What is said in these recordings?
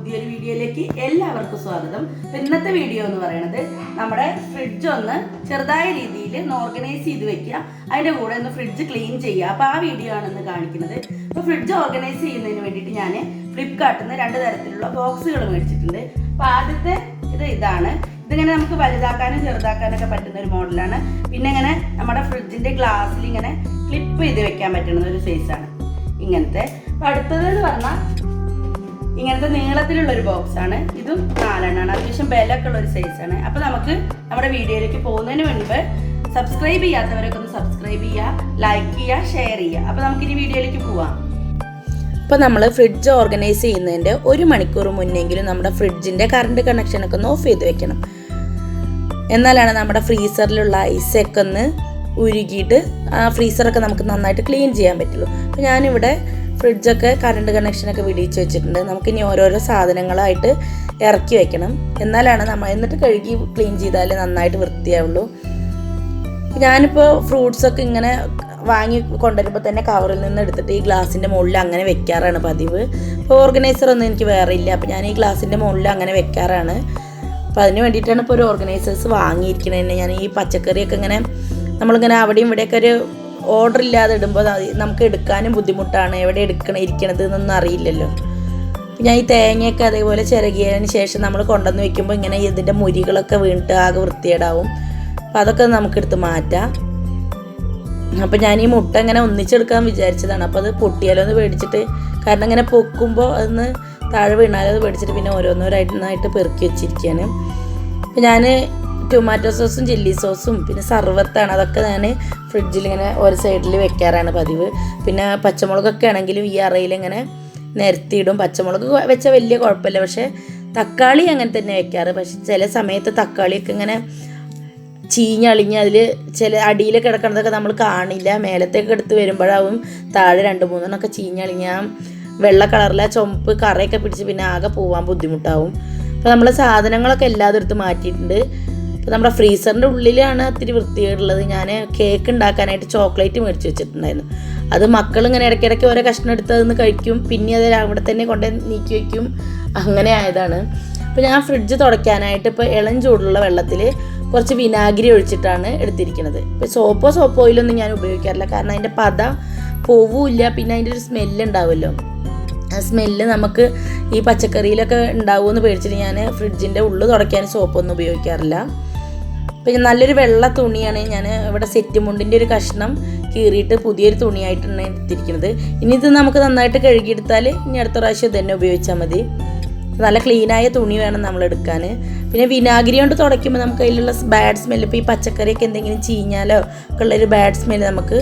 പുതിയൊരു വീഡിയോയിലേക്ക് എല്ലാവർക്കും സ്വാഗതം. ഇന്നത്തെ വീഡിയോ എന്ന് പറയുന്നത് നമ്മുടെ ഫ്രിഡ്ജ് ഒന്ന് ചെറുതായ രീതിയിൽ ഒന്ന് ഓർഗനൈസ് ചെയ്ത് വെക്കുക, അതിൻ്റെ കൂടെ ഒന്ന് ഫ്രിഡ്ജ് ക്ലീൻ ചെയ്യുക. അപ്പോൾ ആ വീഡിയോ ആണ് ഇന്ന് കാണിക്കുന്നത്. അപ്പോൾ ഫ്രിഡ്ജ് ഓർഗനൈസ് ചെയ്യുന്നതിന് വേണ്ടിയിട്ട് ഞാൻ ഫ്ലിപ്കാർട്ടിൽ നിന്ന് 2 തരത്തിലുള്ള ബോക്സുകൾ മേടിച്ചിട്ടുണ്ട്. അപ്പോൾ ആദ്യത്തെ ഇതാണ്. ഇതിങ്ങനെ നമുക്ക് വലുതാക്കാനും ചെറുതാക്കാനൊക്കെ പറ്റുന്ന ഒരു മോഡലാണ്. പിന്നെ ഇങ്ങനെ നമ്മുടെ ഫ്രിഡ്ജിൻ്റെ ഗ്ലാസ്സിൽ ഇങ്ങനെ ക്ലിപ്പ് ചെയ്ത് വെക്കാൻ പറ്റുന്ന ഒരു സൈസാണ് ഇങ്ങനത്തെ. അപ്പോൾ അടുത്തതെന്ന് പറഞ്ഞാൽ ഇങ്ങനത്തെ നീളത്തിലുള്ള ഒരു ബോക്സ് ആണ്. ഇതും 4 എണ്ണമാണ്. അത്യാവശ്യം ബലമൊക്കെ ഉള്ള ഒരു സൈസാണ്. അപ്പോൾ നമുക്ക് നമ്മുടെ വീഡിയോയിലേക്ക് പോകുന്നതിന് മുൻപ് സബ്സ്ക്രൈബ് ചെയ്യാത്തവരൊക്കെ ഒന്ന് സബ്സ്ക്രൈബ് ചെയ്യുക, ലൈക്ക് ചെയ്യുക, ഷെയർ ചെയ്യുക. അപ്പോൾ നമുക്കിനി വീഡിയോയിലേക്ക് പോവാം. ഇപ്പോൾ നമ്മൾ ഫ്രിഡ്ജ് ഓർഗനൈസ് ചെയ്യുന്നതിൻ്റെ 1 മണിക്കൂർ മുന്നെങ്കിലും നമ്മുടെ ഫ്രിഡ്ജിൻ്റെ കറണ്ട് കണക്ഷനൊക്കെ ഒന്ന് ഓഫ് ചെയ്ത് വെക്കണം. എന്നാലാണ് നമ്മുടെ ഫ്രീസറിലുള്ള ഐസൊക്കെ ഒന്ന് ഉരുകിയിട്ട് ആ ഫ്രീസറൊക്കെ നമുക്ക് നന്നായിട്ട് ക്ലീൻ ചെയ്യാൻ പറ്റുള്ളൂ. അപ്പോൾ ഞാനിവിടെ ഫ്രിഡ്ജൊക്കെ കറണ്ട് കണക്ഷനൊക്കെ വിടിയിച്ച് വെച്ചിട്ടുണ്ട്. നമുക്കിനി ഓരോരോ സാധനങ്ങളായിട്ട് ഇറക്കി വെക്കണം. എന്നാലാണ് എന്നിട്ട് കഴുകി ക്ലീൻ ചെയ്താലേ നന്നായിട്ട് വൃത്തിയാവുള്ളൂ. ഞാനിപ്പോൾ ഫ്രൂട്ട്സൊക്കെ ഇങ്ങനെ വാങ്ങി കൊണ്ടുവരുമ്പോൾ തന്നെ കവറിൽ നിന്ന് എടുത്തിട്ട് ഈ ഗ്ലാസിൻ്റെ മുകളിൽ അങ്ങനെ വെക്കാറാണ് പതിവ്. ഇപ്പോൾ ഓർഗനൈസറൊന്നും എനിക്ക് വേറെ ഇല്ല. അപ്പോൾ ഞാൻ ഈ ഗ്ലാസിൻ്റെ മുകളിൽ അങ്ങനെ വെക്കാറാണ്. അപ്പോൾ അതിന് വേണ്ടിയിട്ടാണ് ഇപ്പോൾ ഒരു ഓർഗനൈസേഴ്സ് വാങ്ങിയിരിക്കുന്നത്. ഞാൻ ഈ പച്ചക്കറിയൊക്കെ ഇങ്ങനെ നമ്മളിങ്ങനെ അവിടെയും ഇവിടെയൊക്കെ ഒരു ഓർഡർ ഇല്ലാതെ ഇടുമ്പോൾ നമുക്ക് എടുക്കാനും ബുദ്ധിമുട്ടാണ്. എവിടെ ഇരിക്കണത് എന്നൊന്നും അറിയില്ലല്ലോ. ഞാൻ ഈ തേങ്ങയൊക്കെ അതേപോലെ ചിരകിയതിന് ശേഷം നമ്മൾ കൊണ്ടുവന്ന് വെക്കുമ്പോൾ ഇങ്ങനെ ഇതിൻ്റെ മുരികളൊക്കെ വീണിട്ട് ആകെ വൃത്തികേടാവും. അപ്പോൾ അതൊക്കെ നമുക്കെടുത്ത് മാറ്റാം. അപ്പോൾ ഞാൻ ഈ മുട്ട ഇങ്ങനെ ഒന്നിച്ചെടുക്കാൻ വിചാരിച്ചതാണ്. അപ്പോൾ അത് പൊട്ടിയാലോ എന്ന് പേടിച്ചിട്ട്, കാരണം ഇങ്ങനെ പൊക്കുമ്പോൾ അതൊന്ന് താഴെ വീണാലോ അത് പേടിച്ചിട്ട് പിന്നെ ഓരോന്നോരായിട്ട് പെറുക്കി വെച്ചിരിക്കുകയാണ്. അപ്പോൾ ഞാൻ ടൊമാറ്റോ സോസും ചില്ലി സോസും പിന്നെ സർവത്താണ്, അതൊക്കെ ഞാൻ ഫ്രിഡ്ജിൽ ഇങ്ങനെ ഒരു സൈഡിൽ വെക്കാറാണ് പതിവ്. പിന്നെ പച്ചമുളകൊക്കെ ആണെങ്കിലും ഈ അറയിൽ ഇങ്ങനെ നിരത്തിയിടും. പച്ചമുളക് വെച്ചാൽ വലിയ കുഴപ്പമില്ല. പക്ഷേ തക്കാളി അങ്ങനെ തന്നെ വെക്കാറ്. പക്ഷെ ചില സമയത്ത് തക്കാളിയൊക്കെ ഇങ്ങനെ ചീഞ്ഞളിഞ്ഞ് അതിൽ ചില അടിയിൽ കിടക്കുന്നതൊക്കെ നമ്മൾ കാണില്ല. മേലത്തേക്ക് എടുത്ത് വരുമ്പോഴാവും താഴെ 2-3 ചീഞ്ഞളിഞ്ഞ വെള്ള കളറിലെ ചുമപ്പ് കറയൊക്കെ പിടിച്ച് പിന്നെ ആകെ പോകാൻ ബുദ്ധിമുട്ടാവും. അപ്പോൾ നമ്മൾ സാധനങ്ങളൊക്കെ എല്ലാതും എടുത്ത് മാറ്റിയിട്ടുണ്ട്. ഇപ്പോൾ നമ്മുടെ ഫ്രീസറിൻ്റെ ഉള്ളിലാണ് ഒത്തിരി വൃത്തികേടുള്ളത്. ഞാൻ കേക്ക് ഉണ്ടാക്കാനായിട്ട് ചോക്ലേറ്റ് മേടിച്ച് വെച്ചിട്ടുണ്ടായിരുന്നു. അത് മക്കളിങ്ങനെ ഇടയ്ക്കിടയ്ക്ക് ഓരോ കഷ്ണം എടുത്ത് അതൊന്ന് കഴിക്കും, പിന്നെ അത് അവിടെ തന്നെ കൊണ്ട് നീക്കി വയ്ക്കും. അങ്ങനെ ആയതാണ്. അപ്പോൾ ഞാൻ ഫ്രിഡ്ജ് തുടയ്ക്കാനായിട്ട് ഇപ്പോൾ ഇളം ചൂടുള്ള വെള്ളത്തിൽ കുറച്ച് വിനാഗിരി ഒഴിച്ചിട്ടാണ് എടുത്തിരിക്കുന്നത്. ഇപ്പോൾ സോപ്പ് ഓയിലൊന്നും ഞാൻ ഉപയോഗിക്കാറില്ല. കാരണം അതിൻ്റെ പത പോവില്ല, പിന്നെ അതിൻ്റെ ഒരു സ്മെല്ല് ഉണ്ടാവുമല്ലോ. ആ സ്മെല്ല് നമുക്ക് ഈ പച്ചക്കറിയിലൊക്കെ ഉണ്ടാവുമെന്ന് പേടിച്ചിട്ട് ഞാൻ ഫ്രിഡ്ജിൻ്റെ ഉള്ളിൽ തുടയ്ക്കാൻ സോപ്പൊന്നും ഉപയോഗിക്കാറില്ല. പിന്നെ നല്ലൊരു വെള്ള തുണിയാണ് ഞാൻ ഇവിടെ സെറ്റ് മുണ്ടിൻ്റെ ഒരു കഷ്ണം കീറിയിട്ട് പുതിയൊരു തുണിയായിട്ടാണ് എടുത്തിരിക്കുന്നത്. ഇനി ഇത് നമുക്ക് നന്നായിട്ട് കഴുകിയെടുത്താൽ ഇനി അടുത്ത പ്രാവശ്യം ഇത് തന്നെ ഉപയോഗിച്ചാൽ മതി. നല്ല ക്ലീനായ തുണി വേണം നമ്മൾ എടുക്കാൻ. പിന്നെ വിനാഗിരി കൊണ്ട് തുടയ്ക്കുമ്പോൾ നമുക്ക് അതിലുള്ള ബാഡ് സ്മെല്ല്, ഇപ്പോൾ ഈ പച്ചക്കറിയൊക്കെ എന്തെങ്കിലും ചീഞ്ഞാലോ ഒക്കെ ഉള്ളൊരു ബാഡ് സ്മെല്ല് നമുക്ക്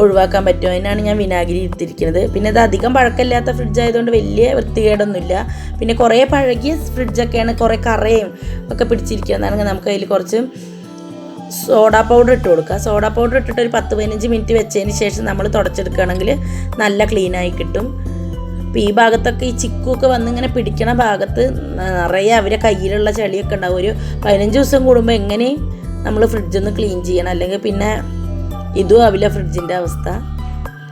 ഒഴിവാക്കാൻ പറ്റും. അതിനാണ് ഞാൻ വിനാഗിരി എടുത്തിരിക്കുന്നത്. പിന്നെ ഇത് അധികം പഴക്കമില്ലാത്ത ഫ്രിഡ്ജ് ആയതുകൊണ്ട് വലിയ വൃത്തികേടൊന്നുമില്ല. പിന്നെ കുറേ പഴകിയ ഫ്രിഡ്ജൊക്കെയാണ്, കുറേ കറയും ഒക്കെ പിടിച്ചിരിക്കുന്നതാണെങ്കിൽ നമുക്ക് അതിൽ കുറച്ച് സോഡാ പൗഡർ ഇട്ട് കൊടുക്കുക. സോഡാ പൗഡർ ഇട്ടിട്ട് ഒരു 10-15 മിനിറ്റ് വെച്ചതിന് ശേഷം നമ്മൾ തുടച്ചെടുക്കുകയാണെങ്കിൽ നല്ല ക്ലീനായി കിട്ടും. അപ്പോൾ ഈ ഭാഗത്തൊക്കെ ഈ ചിക്കുമൊക്കെ വന്ന് ഇങ്ങനെ പിടിക്കണ ഭാഗത്ത് നിറയെ അവരെ കയ്യിലുള്ള ചെളിയൊക്കെ ഉണ്ടാവും. ഒരു 15 ദിവസം കൂടുമ്പോൾ എങ്ങനെയും നമ്മൾ ഫ്രിഡ്ജൊന്ന് ക്ലീൻ ചെയ്യണം, അല്ലെങ്കിൽ പിന്നെ ഇതും ആവില്ല ഫ്രിഡ്ജിൻ്റെ അവസ്ഥ.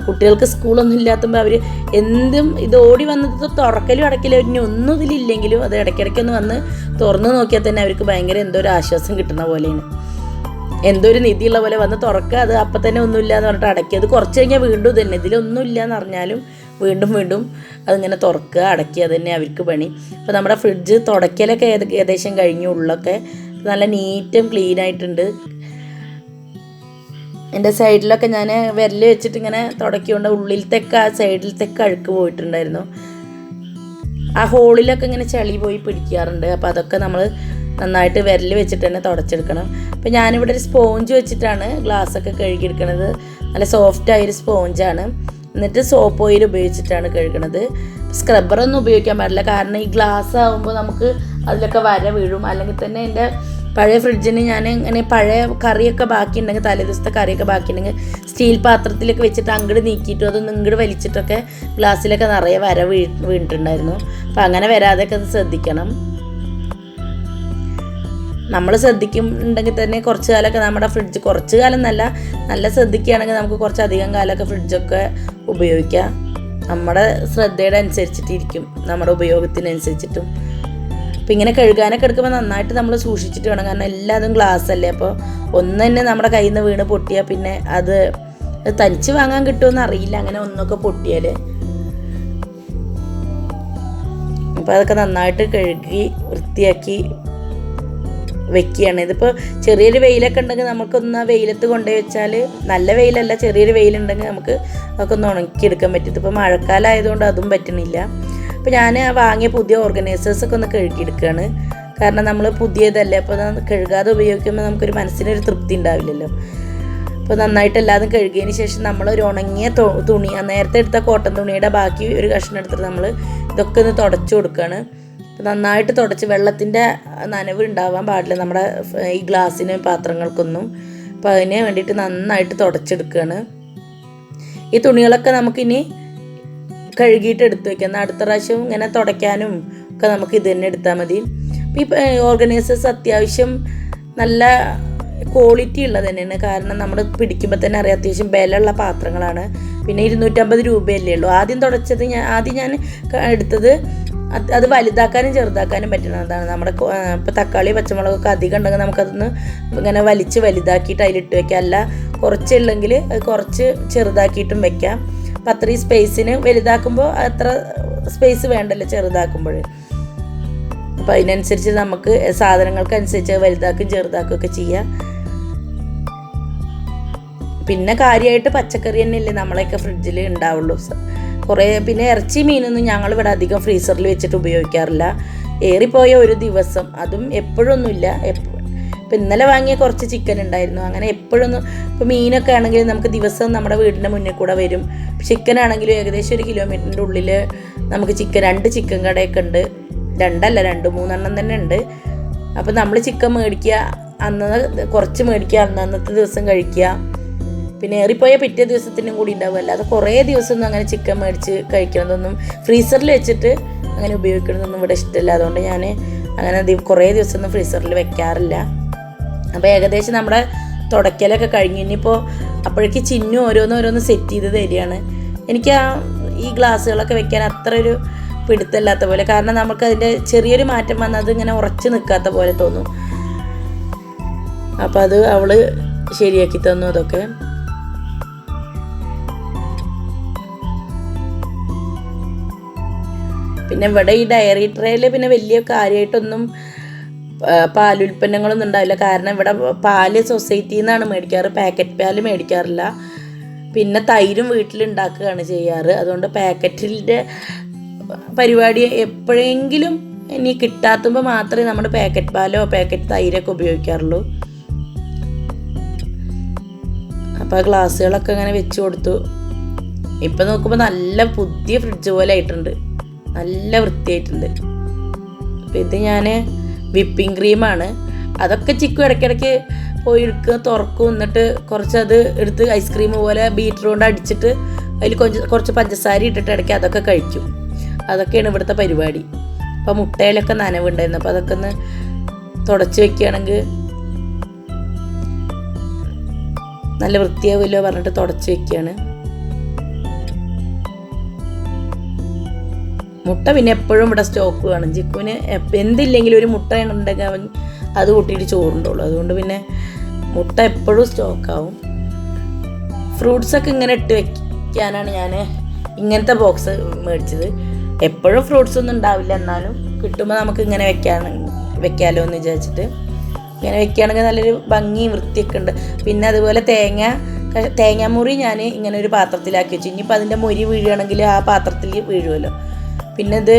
കുട്ടികൾക്ക് സ്കൂളൊന്നും ഇല്ലാത്തുമ്പോൾ അവർ എന്തും ഇത് ഓടി വന്നത് തുറക്കലും അടക്കലും ഇനി ഒന്നും ഇതിലില്ലെങ്കിലും അത് ഇടയ്ക്കിടയ്ക്കൊന്ന് വന്ന് തുറന്ന് നോക്കിയാൽ തന്നെ അവർക്ക് ഭയങ്കര എന്തോ ഒരു ആശ്വാസം കിട്ടുന്ന പോലെയാണ്. എന്തോ ഒരു നിധിയുള്ള പോലെ വന്ന് തുറക്കുക, അത് അപ്പം തന്നെ ഒന്നുമില്ല എന്ന് പറഞ്ഞിട്ട് അടയ്ക്കുക. അത് കുറച്ച് കഴിഞ്ഞാൽ വീണ്ടും തന്നെ ഇതിലൊന്നും ഇല്ല എന്ന് പറഞ്ഞാലും വീണ്ടും അതിങ്ങനെ തുറക്കുക അടയ്ക്കുക, അത് തന്നെ അവർക്ക് പണി. അപ്പോൾ നമ്മുടെ ഫ്രിഡ്ജ് തുടയ്ക്കലൊക്കെ ഏകദേശം കഴിഞ്ഞു. ഉള്ളൊക്കെ നല്ല നീറ്റും ക്ലീനായിട്ടുണ്ട്. എൻ്റെ സൈഡിലൊക്കെ ഞാൻ വിരൽ വെച്ചിട്ട് ഇങ്ങനെ തുടക്കിക്കൊണ്ട് ഉള്ളിലത്തേക്ക് ആ സൈഡിലത്തേക്ക് അഴുക്ക് പോയിട്ടുണ്ടായിരുന്നു. ആ ഹോളിലൊക്കെ ഇങ്ങനെ ചളി പോയി പിടിക്കാറുണ്ട്. അപ്പോൾ അതൊക്കെ നമ്മൾ നന്നായിട്ട് വിരൽ വെച്ചിട്ട് തന്നെ തുടച്ചെടുക്കണം. അപ്പോൾ ഞാനിവിടെ ഒരു സ്പോഞ്ച് വെച്ചിട്ടാണ് ഗ്ലാസ്സൊക്കെ കഴുകിയെടുക്കുന്നത്. നല്ല സോഫ്റ്റായൊരു സ്പോഞ്ചാണ്. എന്നിട്ട് സോപ്പ് ഓയിൽ ഉപയോഗിച്ചിട്ടാണ് കഴുകണത്. സ്ക്രബ്ബറൊന്നും ഉപയോഗിക്കാൻ പാടില്ല, കാരണം ഈ ഗ്ലാസ് ആകുമ്പോൾ നമുക്ക് അതിലൊക്കെ വര വീഴും. അല്ലെങ്കിൽ തന്നെ എൻ്റെ പഴയ ഫ്രിഡ്ജിന് ഞാൻ ഇങ്ങനെ പഴയ കറിയൊക്കെ ബാക്കിയുണ്ടെങ്കിൽ, തലേ ദിവസത്തെ കറിയൊക്കെ ബാക്കിയുണ്ടെങ്കിൽ സ്റ്റീൽ പാത്രത്തിലൊക്കെ വെച്ചിട്ട് അങ്ങോട്ട് നീക്കിയിട്ടും അതൊന്നും ഇങ്ങോട്ട് വലിച്ചിട്ടൊക്കെ ഗ്ലാസ്സിലൊക്കെ നിറയെ വര വീണിട്ടുണ്ടായിരുന്നു. അപ്പോൾ അങ്ങനെ വരാതെയൊക്കെ അത് ശ്രദ്ധിക്കണം. നമ്മൾ ശ്രദ്ധിക്കുന്നുണ്ടെങ്കിൽ തന്നെ കുറച്ച് കാലമൊക്കെ നമ്മുടെ ഫ്രിഡ്ജ്, കുറച്ച് കാലം നല്ല ശ്രദ്ധിക്കുകയാണെങ്കിൽ നമുക്ക് കുറച്ചധികം കാലമൊക്കെ ഫ്രിഡ്ജൊക്കെ ഉപയോഗിക്കാം. നമ്മുടെ ശ്രദ്ധയുടെ അനുസരിച്ചിട്ടിരിക്കും, നമ്മുടെ ഉപയോഗത്തിനനുസരിച്ചിട്ടും. അപ്പോൾ ഇങ്ങനെ കഴുകാനൊക്കെ എടുക്കുമ്പോൾ നന്നായിട്ട് നമ്മൾ സൂക്ഷിച്ചിട്ട് വേണം, കാരണം എല്ലാതും ഗ്ലാസ് അല്ലേ. അപ്പോൾ ഒന്ന് തന്നെ നമ്മുടെ കയ്യിൽ നിന്ന് വീണ് പൊട്ടിയാൽ പിന്നെ അത് തനിച്ച് വാങ്ങാൻ കിട്ടുമെന്ന് അറിയില്ല, അങ്ങനെ ഒന്നൊക്കെ പൊട്ടിയാൽ. അപ്പോൾ അതൊക്കെ നന്നായിട്ട് കഴുകി വൃത്തിയാക്കി വെക്കുകയാണ്. ഇതിപ്പോൾ ചെറിയൊരു വെയിലൊക്കെ ഉണ്ടെങ്കിൽ നമുക്കൊന്ന് ആ വെയിലത്ത് കൊണ്ടുപോയി വെച്ചാൽ, നല്ല വെയിലല്ല, ചെറിയൊരു വെയിലുണ്ടെങ്കിൽ നമുക്ക് അതൊക്കെ ഒന്ന് ഉണക്കിയെടുക്കാൻ പറ്റും. ഇതിപ്പോൾ മഴക്കാലം ആയതുകൊണ്ട് അതും പറ്റണില്ല. അപ്പോൾ ഞാൻ വാങ്ങിയ പുതിയ ഓർഗനൈസേഴ്സൊക്കെ ഒന്ന് കഴുകിയെടുക്കുകയാണ്. കാരണം നമ്മൾ പുതിയതല്ലേ, അപ്പോൾ കഴുകാതെ ഉപയോഗിക്കുമ്പോൾ നമുക്കൊരു മനസ്സിനൊരു തൃപ്തി ഉണ്ടാവില്ലല്ലോ. അപ്പോൾ നന്നായിട്ട് എല്ലാതും കഴുകിയതിന് ശേഷം നമ്മൾ ഒരു ഉണങ്ങിയ തുണി, നേരത്തെ എടുത്ത കോട്ടൺ തുണിയുടെ ബാക്കി ഒരു കഷ്ണം എടുത്തിട്ട് നമ്മൾ ഇതൊക്കെ ഒന്ന് തുടച്ചു കൊടുക്കുകയാണ്. നന്നായിട്ട് തുടച്ച്, വെള്ളത്തിൻ്റെ നനവ് ഉണ്ടാവാൻ പാടില്ല നമ്മുടെ ഈ ഗ്ലാസ്സിന് പാത്രങ്ങൾക്കൊന്നും. അപ്പോൾ അതിന് വേണ്ടിയിട്ട് നന്നായിട്ട് തുടച്ചെടുക്കുകയാണ്. ഈ തുണികളൊക്കെ നമുക്കിനി കഴുകിയിട്ട് എടുത്ത് വയ്ക്കാം. എന്നാൽ അടുത്ത പ്രാവശ്യം ഇങ്ങനെ തുടയ്ക്കാനും ഒക്കെ നമുക്ക് ഇത് തന്നെ എടുത്താൽ മതി. അപ്പോൾ ഈ ഓർഗനൈസേഴ്സ് അത്യാവശ്യം നല്ല ക്വാളിറ്റി ഉള്ളത് തന്നെയാണ്. കാരണം നമ്മൾ പിടിക്കുമ്പോൾ തന്നെ അറിയാം അത്യാവശ്യം ബലമുള്ള പാത്രങ്ങളാണ്. പിന്നെ 250 രൂപയല്ലേ ഉള്ളൂ. ആദ്യം ഞാൻ എടുത്തത് അത് വലുതാക്കാനും ചെറുതാക്കാനും പറ്റുന്നതാണ്. നമ്മുടെ ഇപ്പോൾ തക്കാളി പച്ചമുളകൊക്കെ അധികം ഉണ്ടെങ്കിൽ നമുക്കതൊന്ന് ഇങ്ങനെ വലുതാക്കിയിട്ട് അതിലിട്ട് വയ്ക്കാം. അല്ല കുറച്ചുള്ളെങ്കിൽ അത് കുറച്ച് ചെറുതാക്കിയിട്ടും വെക്കാം. അപ്പം അത്രയും സ്പേസിന് വലുതാക്കുമ്പോൾ അത്ര സ്പേസ് വേണ്ടല്ലോ ചെറുതാക്കുമ്പോൾ. അപ്പോൾ അതിനനുസരിച്ച് നമുക്ക് സാധനങ്ങൾക്കനുസരിച്ച് വലുതാക്കും ചെറുതാക്കും ഒക്കെ ചെയ്യാം. പിന്നെ കാര്യമായിട്ട് പച്ചക്കറി തന്നെയല്ലേ നമ്മളെയൊക്കെ ഫ്രിഡ്ജിൽ ഉണ്ടാവുള്ളൂ. കുറേ പിന്നെ ഇറച്ചി മീനൊന്നും ഞങ്ങളിവിടെ അധികം ഫ്രീസറിൽ വെച്ചിട്ട് ഉപയോഗിക്കാറില്ല. ഏറിപ്പോയ ഒരു ദിവസം, അതും എപ്പോഴൊന്നുമില്ല. ഇപ്പം ഇന്നലെ വാങ്ങിയ കുറച്ച് ചിക്കൻ ഉണ്ടായിരുന്നു. അങ്ങനെ എപ്പോഴൊന്നും, ഇപ്പോൾ മീനൊക്കെ ആണെങ്കിൽ നമുക്ക് ദിവസം നമ്മുടെ വീടിൻ്റെ മുന്നിൽ കൂടെ വരും. ചിക്കൻ ആണെങ്കിലും ഏകദേശം 1 കിലോമീറ്ററിൻ്റെ ഉള്ളിൽ നമുക്ക് 2 ചിക്കൻ കടയൊക്കെ ഉണ്ട്. 2-3 തന്നെ ഉണ്ട്. അപ്പോൾ നമ്മൾ ചിക്കൻ മേടിക്കുക, കുറച്ച് മേടിക്കുക, അന്നത്തെ ദിവസം കഴിക്കുക. പിന്നെ ഏറിപ്പോയ പിറ്റേ ദിവസത്തിനും കൂടി ഉണ്ടാവും. അല്ലാതെ കുറേ ദിവസമൊന്നും അങ്ങനെ ചിക്കൻ മേടിച്ച് കഴിക്കണതൊന്നും, ഫ്രീസറിൽ വെച്ചിട്ട് അങ്ങനെ ഉപയോഗിക്കണതൊന്നും ഇവിടെ ഇഷ്ടമില്ല. അതുകൊണ്ട് ഞാൻ അങ്ങനെ കുറേ ദിവസമൊന്നും ഫ്രീസറിൽ വെക്കാറില്ല. അപ്പോൾ ഏകദേശം നമ്മുടെ തുടയ്ക്കലൊക്കെ കഴിഞ്ഞ് ഇനിയിപ്പോൾ അപ്പോഴേക്ക് ചിന്നു ഓരോന്ന് സെറ്റ് ചെയ്ത് തരികയാണ്. എനിക്ക് ഈ ഗ്ലാസ്സുകളൊക്കെ വെക്കാൻ അത്ര ഒരു പിടുത്തമില്ലാത്ത പോലെ, കാരണം നമുക്ക് അതിൻ്റെ ചെറിയൊരു മാറ്റം വന്നത് ഇങ്ങനെ ഉറച്ച് നിൽക്കാത്ത പോലെ തോന്നും. അപ്പോൾ അത് അവൾ ശരിയാക്കി തന്നു അതൊക്കെ. പിന്നെ ഇവിടെ ഈ ഡയറി ട്രേയിൽ പിന്നെ വലിയ കാര്യമായിട്ടൊന്നും പാലുൽപ്പന്നങ്ങളൊന്നും ഉണ്ടാവില്ല. കാരണം ഇവിടെ പാല് സൊസൈറ്റിയിൽ നിന്നാണ് മേടിക്കാറ്, പാക്കറ്റ് പാല് മേടിക്കാറില്ല. പിന്നെ തൈരും വീട്ടിലുണ്ടാക്കുകയാണ് ചെയ്യാറ്. അതുകൊണ്ട് പാക്കറ്റിൻ്റെ പരിപാടി എപ്പോഴെങ്കിലും ഇനി കിട്ടാത്തുമ്പോൾ മാത്രമേ നമ്മൾ പാക്കറ്റ് പാലോ പാക്കറ്റ് തൈരൊക്കെ ഉപയോഗിക്കാറുള്ളൂ. അപ്പോൾ ആ ഗ്ലാസ്സുകളൊക്കെ അങ്ങനെ വെച്ച് കൊടുത്തു. ഇപ്പം നോക്കുമ്പോൾ നല്ല പുതിയ ഫ്രിഡ്ജ് പോലെ ആയിട്ടുണ്ട്, നല്ല വൃത്തിയായിട്ടുണ്ട്. അപ്പം ഇത് ഞാൻ വിപ്പിംഗ് ക്രീമാണ്. അതൊക്കെ ചിക്കു ഇടയ്ക്കിടയ്ക്ക് പോയി എടുക്കുക, തുറക്കും, എന്നിട്ട് കുറച്ചത് എടുത്ത് ഐസ്ക്രീം പോലെ ബീറ്റർ കൊണ്ട് അടിച്ചിട്ട് അതിൽ കുറച്ച് പഞ്ചസാര ഇട്ടിട്ട് ഇടയ്ക്ക് അതൊക്കെ കഴിക്കും. അതൊക്കെയാണ് ഇവിടുത്തെ പരിപാടി. അപ്പോൾ മുട്ടയിലൊക്കെ നനവുണ്ടായിരുന്നു. അപ്പോൾ അതൊക്കെ ഒന്ന് തുടച്ച് വെക്കുകയാണെങ്കിൽ നല്ല വൃത്തിയാവുമല്ലോ പറഞ്ഞിട്ട് തുടച്ച് വെക്കുകയാണ്. മുട്ട പിന്നെ എപ്പോഴും ഇവിടെ സ്റ്റോക്ക് വേണം. ചിക്കുവിന് എന്തില്ലെങ്കിലും ഒരു മുട്ട ഉണ്ടെങ്കിൽ അവൻ അത് കൂട്ടിയിട്ട് ചോറുണ്ടുള്ളൂ. അതുകൊണ്ട് പിന്നെ മുട്ട എപ്പോഴും സ്റ്റോക്കാവും. ഫ്രൂട്ട്സൊക്കെ ഇങ്ങനെ ഇട്ട് വെക്കാനാണ് ഞാൻ ഇങ്ങനത്തെ ബോക്സ് മേടിച്ചത്. എപ്പോഴും ഫ്രൂട്ട്സ് ഒന്നും ഉണ്ടാവില്ല, എന്നാലും കിട്ടുമ്പോൾ നമുക്ക് ഇങ്ങനെ വെക്കാമല്ലോ എന്ന് വിചാരിച്ചിട്ട് ഇങ്ങനെ വെക്കുകയാണെങ്കിൽ നല്ലൊരു ഭംഗിയും വൃത്തിയൊക്കെ ഉണ്ട്. പിന്നെ അതുപോലെ തേങ്ങാമുറി ഞാൻ ഇങ്ങനെ ഒരു പാത്രത്തിലാക്കി വെച്ചു. ഇനിയിപ്പോൾ അതിൻ്റെ മുരി വീഴുകയാണെങ്കിൽ ആ പാത്രത്തിൽ വീഴുമല്ലോ. പിന്നെ ഇത്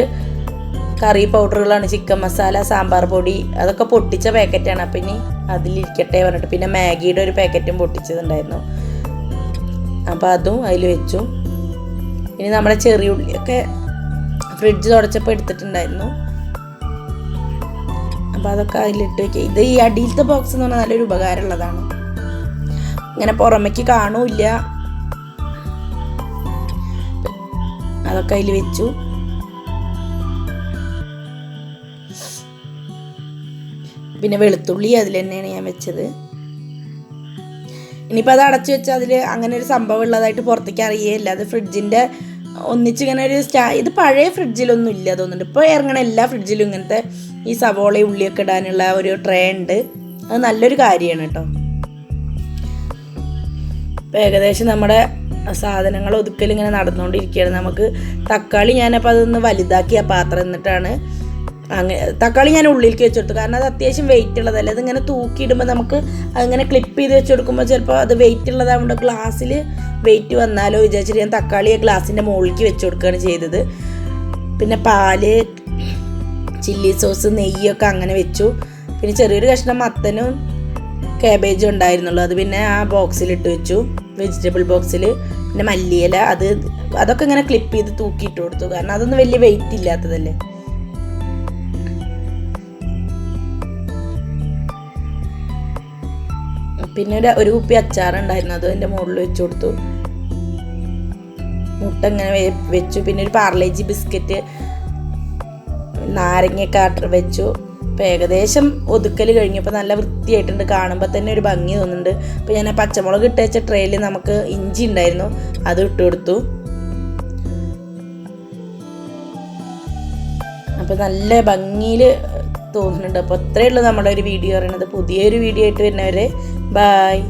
കറി പൗഡറുകളാണ്, ചിക്കൻ മസാല, സാമ്പാർ പൊടി, അതൊക്കെ പൊട്ടിച്ച പാക്കറ്റാണ്. അപ്പം ഇനി അതിലിരിക്കട്ടെ പറഞ്ഞിട്ട് പിന്നെ മാഗിയുടെ ഒരു പാക്കറ്റും പൊട്ടിച്ചതുണ്ടായിരുന്നു. അപ്പോൾ അതും അതിൽ വെച്ചു. ഇനി നമ്മുടെ ചെറിയ ഉള്ളിയൊക്കെ ഫ്രിഡ്ജ് തുടച്ചപ്പോൾ എടുത്തിട്ടുണ്ടായിരുന്നു. അപ്പോൾ അതൊക്കെ അതിലിട്ട് വയ്ക്കുക. ഇത് ഈ അടിയിലത്തെ ബോക്സ് എന്ന് പറഞ്ഞാൽ നല്ലൊരു ഉപകാരമുള്ളതാണ്. ഇങ്ങനെ പുറമേക്ക് കാണൂല്ല. അതൊക്കെ അതിൽ വെച്ചു. പിന്നെ വെളുത്തുള്ളി അതിൽ തന്നെയാണ് ഞാൻ വെച്ചത്. ഇനിയിപ്പോൾ അത് അടച്ചു വെച്ചാൽ അതിൽ അങ്ങനെ ഒരു സംഭവം ഉള്ളതായിട്ട് പുറത്തേക്ക് അറിയേയില്ല. അത് ഫ്രിഡ്ജിൻ്റെ ഒന്നിച്ചിങ്ങനെ ഒരു ഇത് പഴയ ഫ്രിഡ്ജിലൊന്നും ഇല്ല തോന്നുന്നുണ്ട്. ഇപ്പോൾ ഇറങ്ങണ എല്ലാ ഫ്രിഡ്ജിലും ഇങ്ങനത്തെ ഈ സവോള ഉള്ളിയൊക്കെ ഇടാനുള്ള ഒരു ട്രേ ഉണ്ട്. അത് നല്ലൊരു കാര്യമാണ് കേട്ടോ. ഇപ്പം ഏകദേശം നമ്മുടെ സാധനങ്ങൾ ഒതുക്കൽ ഇങ്ങനെ നടന്നുകൊണ്ടിരിക്കുകയാണ്. നമുക്ക് തക്കാളി ഞാനപ്പോൾ അതൊന്ന് വലുതാക്കി ആ പാത്രം എന്നിട്ടാണ് അങ്ങനെ തക്കാളി ഞാൻ ഉള്ളിലേക്ക് വെച്ച് കൊടുത്തു. കാരണം അത് അത്യാവശ്യം വെയിറ്റ് ഉള്ളതല്ല. അതിങ്ങനെ തൂക്കിയിടുമ്പോൾ നമുക്ക് അതിങ്ങനെ ക്ലിപ്പ് ചെയ്ത് വെച്ച് കൊടുക്കുമ്പോൾ ചിലപ്പോൾ അത് വെയിറ്റ് ഉള്ളതാവുമ്പോൾ ഗ്ലാസ്സിൽ വെയിറ്റ് വന്നാലോ വിചാരിച്ചിട്ട് ഞാൻ തക്കാളിയെ ഗ്ലാസിൻ്റെ മുകളിലേക്ക് വെച്ച് കൊടുക്കുകയാണ് ചെയ്തത്. പിന്നെ പാല്, ചില്ലി സോസ്, നെയ്യൊക്കെ അങ്ങനെ വെച്ചു. പിന്നെ ചെറിയൊരു കഷ്ണം മത്തനും കാബേജും ഉണ്ടായിരുന്നുള്ളൂ. അത് പിന്നെ ആ ബോക്സിലിട്ട് വെച്ചു, വെജിറ്റബിൾ ബോക്സിൽ. പിന്നെ മല്ലിയില അതൊക്കെ ഇങ്ങനെ ക്ലിപ്പ് ചെയ്ത് തൂക്കിയിട്ട് കൊടുത്തു. കാരണം അതൊന്നും വലിയ വെയിറ്റ് ഇല്ലാത്തതല്ലേ. പിന്നെ ഒരു കുപ്പി അച്ചാറുണ്ടായിരുന്നു, അത് എൻ്റെ മുകളിൽ വെച്ച് കൊടുത്തു. മുട്ട ഇങ്ങനെ വെച്ചു. പിന്നെ ഒരു പാർലേജി ബിസ്ക്കറ്റ്, നാരങ്ങയൊക്കെ വെച്ചു. അപ്പോൾ ഏകദേശം ഒതുക്കൽ കഴിഞ്ഞപ്പോൾ നല്ല വൃത്തിയായിട്ടുണ്ട്. കാണുമ്പോൾ തന്നെ ഒരു ഭംഗി തോന്നുന്നുണ്ട്. അപ്പോൾ ഞാൻ ആ പച്ചമുളക് ഇട്ട് വെച്ച ട്രേയിൽ നമുക്ക് ഇഞ്ചി ഉണ്ടായിരുന്നു, അത് ഇട്ട് കൊടുത്തു. അപ്പോൾ നല്ല ഭംഗിയിൽ തോന്നുന്നുണ്ട്. അപ്പോൾ അത്രയേ ഉള്ളൂ നമ്മുടെ ഒരു വീഡിയോ പറയുന്നത്. പുതിയൊരു വീഡിയോ ആയിട്ട് വരുന്നവരെ ബായ്.